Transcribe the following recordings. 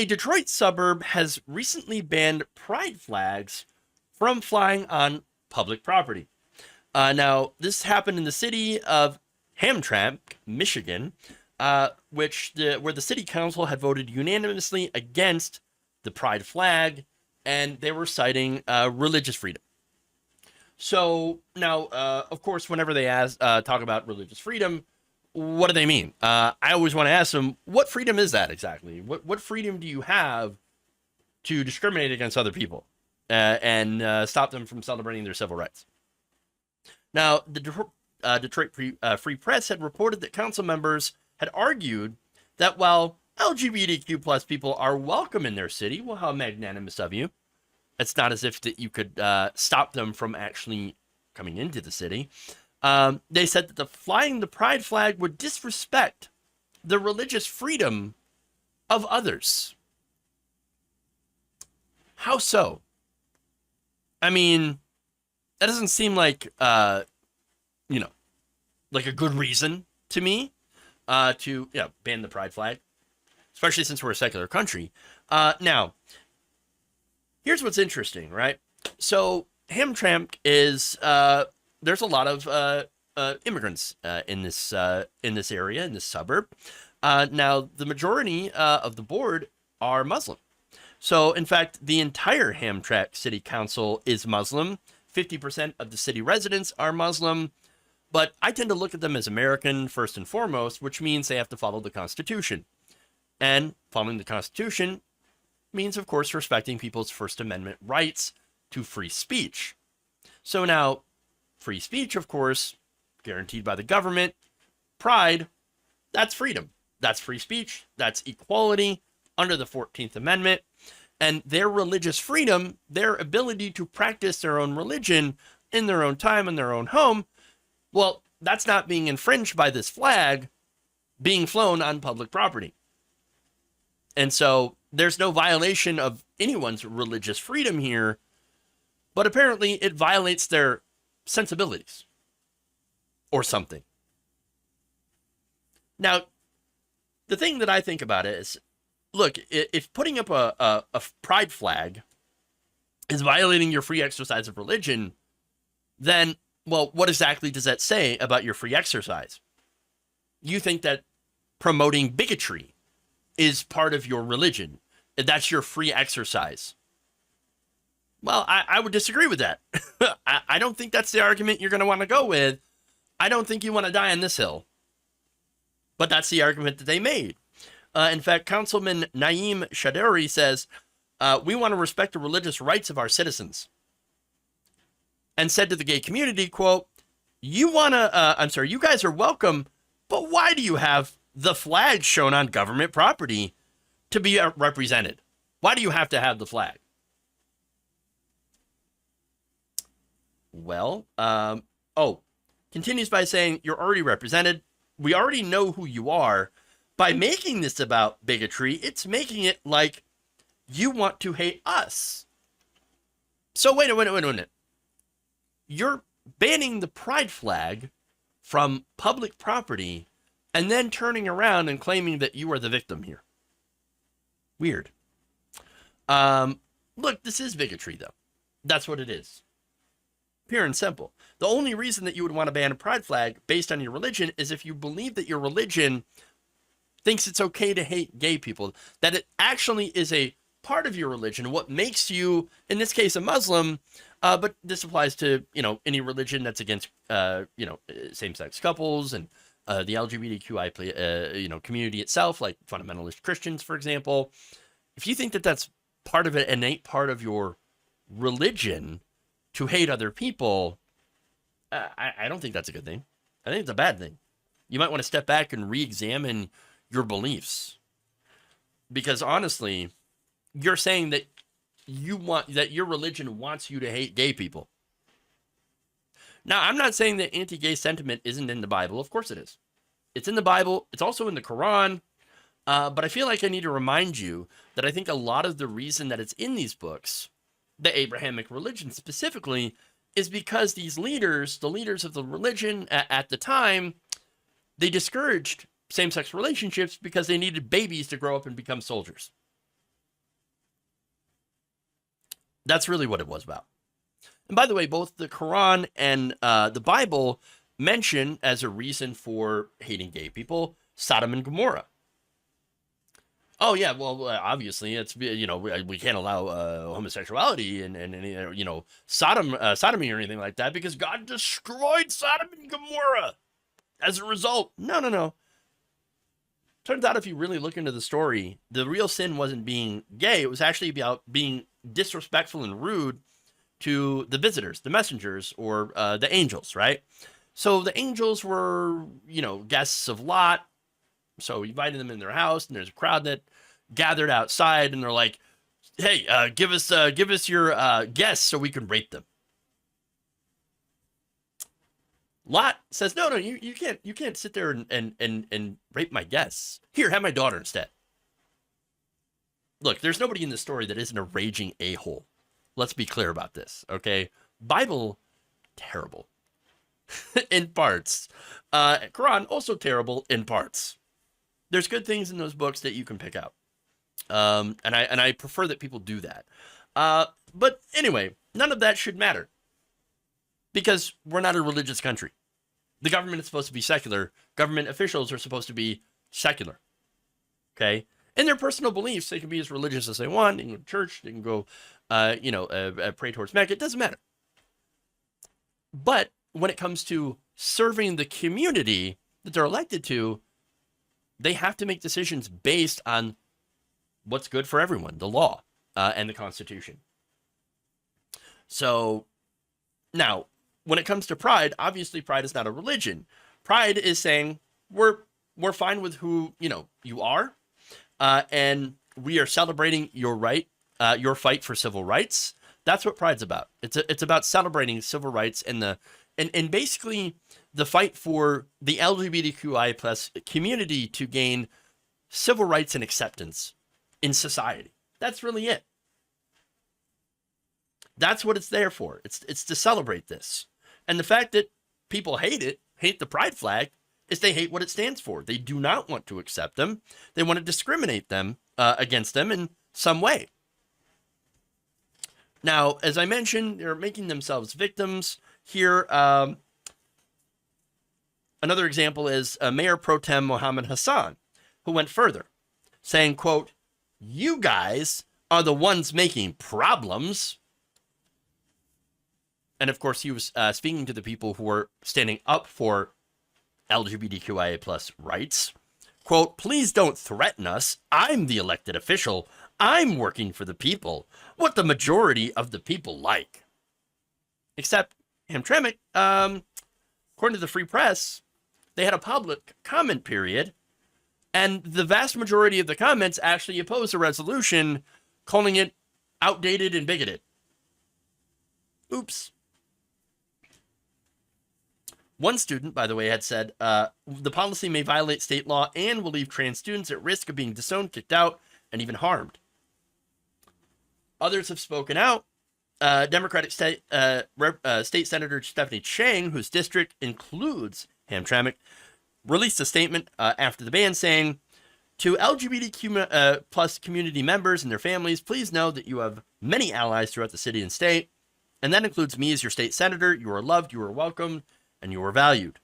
A Detroit suburb has recently banned pride flags from flying on public property. Now, this happened in the city of Hamtramck, Michigan, where the city council had voted unanimously against the pride flag, and they were citing religious freedom. So now, of course, whenever they talk about religious freedom, what do they mean? I always want to ask them, what freedom is that exactly? What freedom do you have to discriminate against other people and stop them from celebrating their civil rights? Now, the Detroit Free Press had reported that council members had argued that while LGBTQ plus people are welcome in their city, well, how magnanimous of you. It's not as if that you could stop them from actually coming into the city. They said that flying the pride flag would disrespect the religious freedom of others. How so? I mean, that doesn't seem like, like a good reason to me to ban the pride flag, especially since we're a secular country. Now, here's what's interesting, right? So Hamtramck is there's a lot of immigrants in this area, in this suburb. Now, the majority of the board are Muslim. So, in fact, the entire Hamtramck City Council is Muslim. 50% of the city residents are Muslim. But I tend to look at them as American first and foremost, which means they have to follow the Constitution. And following the Constitution means, of course, respecting people's First Amendment rights to free speech. So now, free speech, of course, guaranteed by the government. Pride, that's freedom. That's free speech. That's equality under the 14th Amendment. And their religious freedom, their ability to practice their own religion in their own time, in their own home, well, that's not being infringed by this flag being flown on public property. And so there's no violation of anyone's religious freedom here, but apparently it violates their sensibilities or something. Now, the thing that I think about it is, look, if putting up a pride flag is violating your free exercise of religion, then, well, what exactly does that say about your free exercise? You think that promoting bigotry is part of your religion. That's your free exercise. Well, I would disagree with that. I don't think that's the argument you're going to want to go with. I don't think you want to die on this hill. But that's the argument that they made. In fact, Councilman Naeem Shaderi says, we want to respect the religious rights of our citizens. And said to the gay community, quote, you guys are welcome, but why do you have the flag shown on government property to be represented? Why do you have to have the flag? Well, continues by saying, you're already represented. We already know who you are. By making this about bigotry, it's making it like you want to hate us. So wait a minute. You're banning the pride flag from public property and then turning around and claiming that you are the victim here. Weird. Look, this is bigotry, though. That's what it is. Pure and simple. The only reason that you would want to ban a pride flag based on your religion is if you believe that your religion thinks it's okay to hate gay people, that it actually is a part of your religion, what makes you, in this case, a Muslim, but this applies to, any religion that's against, same-sex couples and the LGBTQI, community itself, like fundamentalist Christians, for example. If you think that that's part of an innate part of your religion to hate other people, I don't think that's a good thing. I think it's a bad thing. You might want to step back and re-examine your beliefs. Because honestly, you're saying that your religion wants you to hate gay people. Now, I'm not saying that anti-gay sentiment isn't in the Bible. Of course it is. It's in the Bible. It's also in the Quran. But I feel like I need to remind you that I think a lot of the reason that it's in these books, the Abrahamic religion specifically, is because these leaders, the leaders of the religion at the time, they discouraged same-sex relationships because they needed babies to grow up and become soldiers. That's really what it was about. And by the way, both the Quran and the Bible mention as a reason for hating gay people Sodom and Gomorrah. Oh yeah, well obviously it's we can't allow homosexuality and sodomy or anything like that because God destroyed Sodom and Gomorrah as a result. No. Turns out if you really look into the story, the real sin wasn't being gay. It was actually about being disrespectful and rude to the visitors, the messengers, or the angels, right? So the angels were, guests of Lot. So he invited them in their house, and there's a crowd that gathered outside, and they're like, "Hey, give us your guests so we can rape them." Lot says, "No, you can't sit there and rape my guests. Here, have my daughter instead." Look, there's nobody in this story that isn't a raging a-hole. Let's be clear about this, okay? Bible, terrible in parts. Quran, also terrible in parts. There's good things in those books that you can pick out. And I prefer that people do that. But anyway, none of that should matter because we're not a religious country. The government is supposed to be secular. Government officials are supposed to be secular. Okay? In their personal beliefs, they can be as religious as they want. They can go to church. They can go, pray towards Mecca. It doesn't matter. But when it comes to serving the community that they're elected to, they have to make decisions based on what's good for everyone, the law and the Constitution. So now, when it comes to pride, obviously pride is not a religion. Pride is saying we're fine with who you are, and we are celebrating your your fight for civil rights. That's what pride's about. It's about celebrating civil rights and basically the fight for the LGBTQI plus community to gain civil rights and acceptance in society. That's really it. That's what it's there for. It's to celebrate this. And the fact that people hate the pride flag, is they hate what it stands for. They do not want to accept them. They want to discriminate them against them in some way. Now, as I mentioned, they're making themselves victims here. Another example is Mayor Pro Tem Mohammed Hassan, who went further, saying, quote, "You guys are the ones making problems." And of course, he was speaking to the people who were standing up for LGBTQIA plus rights. Quote, "Please don't threaten us. I'm the elected official. I'm working for the people. What the majority of the people like." Except Hamtramck, according to the Free Press, they had a public comment period, and the vast majority of the comments actually opposed the resolution, calling it outdated and bigoted. Oops. One student, by the way, had said, the policy may violate state law and will leave trans students at risk of being disowned, kicked out, and even harmed. Others have spoken out. Democratic State Senator Stephanie Chang, whose district includes Hamtramck, released a statement after the ban saying, "To LGBTQ plus community members and their families, please know that you have many allies throughout the city and state, and that includes me as your state senator. You are loved, you are welcomed, and you are valued."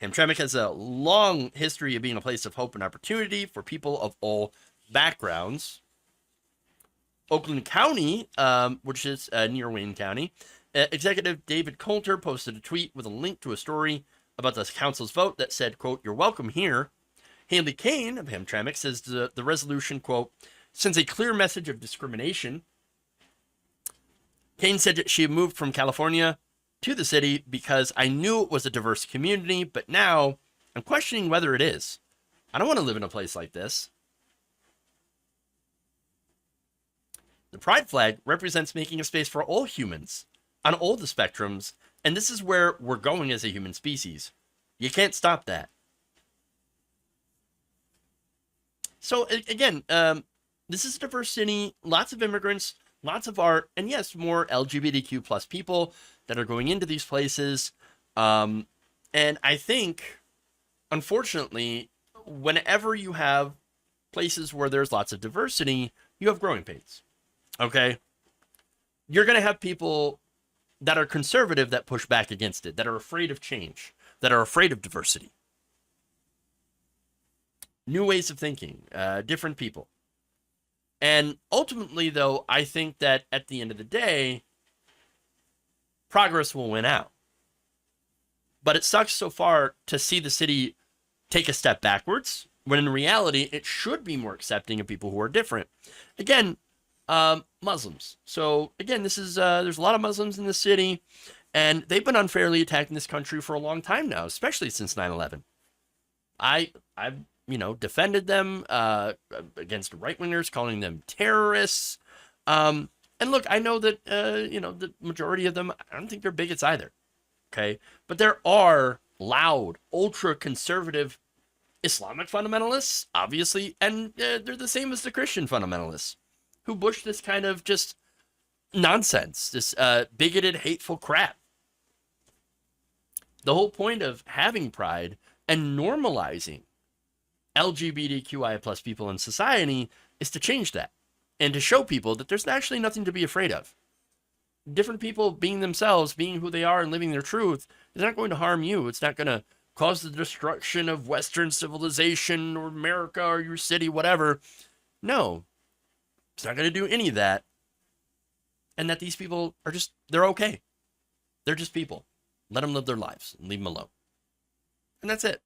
Hamtramck has a long history of being a place of hope and opportunity for people of all backgrounds. Oakland County, which is near Wayne County, Executive David Coulter posted a tweet with a link to a story about the council's vote that said, quote, "You're welcome here." Haley Kane of Hamtramck says the resolution, quote, "sends a clear message of discrimination." Kane said that she had moved from California to the city because I knew it was a diverse community, but now I'm questioning whether it is. I don't want to live in a place like this. The pride flag represents making a space for all humans on all the spectrums, and this is where we're going as a human species. You can't stop that. So again, this is a diverse city, lots of immigrants, lots of art, and yes, more LGBTQ plus people that are going into these places. And I think, unfortunately, whenever you have places where there's lots of diversity, you have growing pains. Okay? you're going to have people that are conservative that push back against it, that are afraid of change, that are afraid of diversity. New ways of thinking, different people. And ultimately, though, I think that at the end of the day, progress will win out. But it sucks so far to see the city take a step backwards, when in reality, it should be more accepting of people who are different. Again, Muslims. So again, this is there's a lot of Muslims in the city, and they've been unfairly attacked in this country for a long time now, especially since 9/11. I've defended them against right-wingers, calling them terrorists. And look, I know that the majority of them, I don't think they're bigots either. Okay, but there are loud, ultra-conservative Islamic fundamentalists, obviously, and they're the same as the Christian fundamentalists who push this kind of just nonsense, this bigoted, hateful crap. The whole point of having pride and normalizing LGBTQI plus people in society is to change that and to show people that there's actually nothing to be afraid of. Different people being themselves, being who they are and living their truth is not going to harm you. It's not going to cause the destruction of Western civilization or America or your city, whatever. No, it's not going to do any of that. And that these people are they're okay. They're just people. Let them live their lives and leave them alone. And that's it.